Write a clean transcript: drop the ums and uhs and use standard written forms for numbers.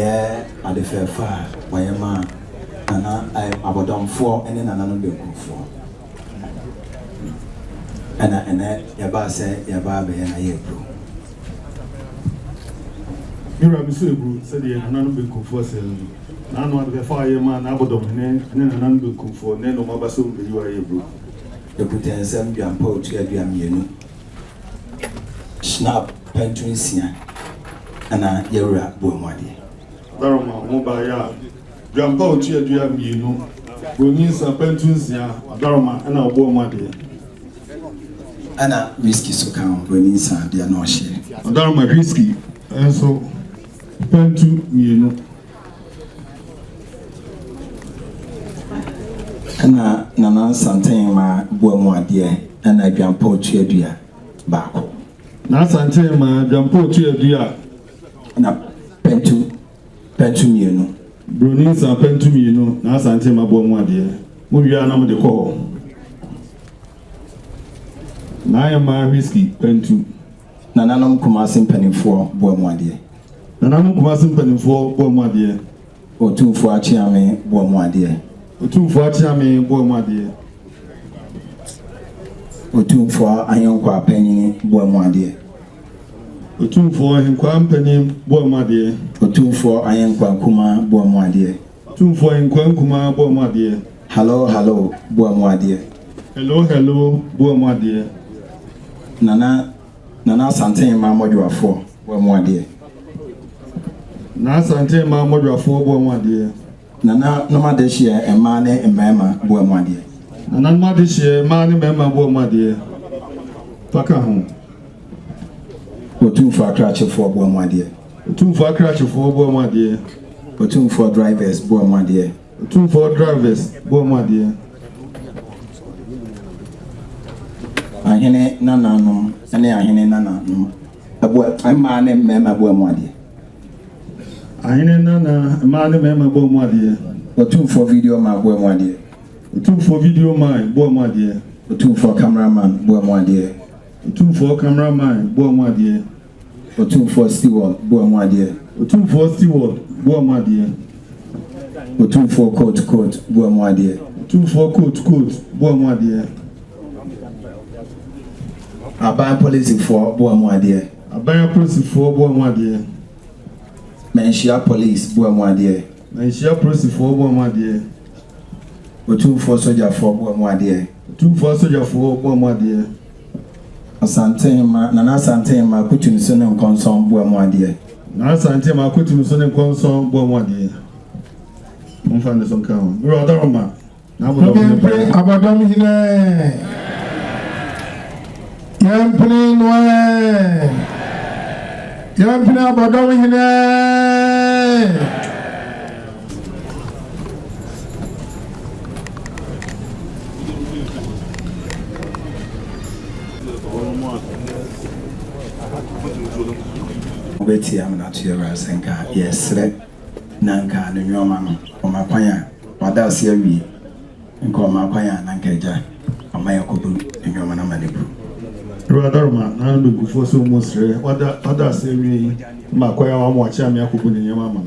at the fair fire, why a man, and I Abodomhene and another Bekwai. And Yaba say Yaba be and I April. You are said the Bekwai. None of the fireman, Abodomhene, and then an Bekwai, then no Mabasum, you are able. You put in some jam poetry at Yam Snap Pentuisia and I Yera Bomadi. Daroma, Mobile, jam poetry at Yam, you know, Bonisa Pentuisia, Daroma, and our Bomadi. And a whiskey so count Bonisa, they are no share. Daroma whiskey, and so Pentu, you know. Na nana santen ma boamu ade na adwampo tuadua baako na santen ma adwampo tuadua na pentu mienu broni sa pentu mienu na santen ma boamu ade mo wia na mo de ko na ya ma whisky pentu nananom kumase mpanimfo boamu ade nananom kumase mpanimfo boamu ade Otumfuo achiame boamu ade Otumfuo achiame boamu ade Otumfuo ayonkwa panyin boamu ade Otumfuo hinkwa panyin boamu ade Otumfuo ayonkwa kuma boamu ade Otumfuo hinkwa kuma boamu ade hello boamu ade hello boamu ade nana santen ma modwafo boamu ade na santen ma modwafo boamu ade Nana nomade share a man and mamma boamu ade Nana nomade share man and mamma boamu ade Paka home Otumfuo akrache for boamu ade Otumfuo akrache for boamu ade Otumfuo drivers boamu ade Otumfuo drivers boamu ade Ahene nananom ene ahene nananom abo amma ne mema boamu ade Ahene nana man and mamma boamu ade Otumfuo video ma boamu ade Otumfuo video man boamu ade Otumfuo cameraman boamu ade Otumfuo cameraman boamu ade Otumfuo steward boamu ade Otumfuo steward boamu ade Otumfuo coat boamu ade Otumfuo coat boamu ade Aban police for boamu ade Aban police for boamu ade Menshia police boamu ade Menshia police for boamu ade Otumfuo soldier for boamu ade Otumfuo soldier for boamu ade Nana santen ma kutum so ne nkonson boamu ade na santen ma kutum so ne nkonson boamu ade mo fa ne so kan o bro Daroma na Abodomhene Yampini noe Yampini Abodomhene Obeti amna tuyera senka yesre nanka no nyoma no omakwanya wadase awie nka omakwanya nanka eja amaya kobu nyoma na manebu bro Daroma na Bekwai so mo sre wada se wi makwanya wa mo acha me akobu nyoma ma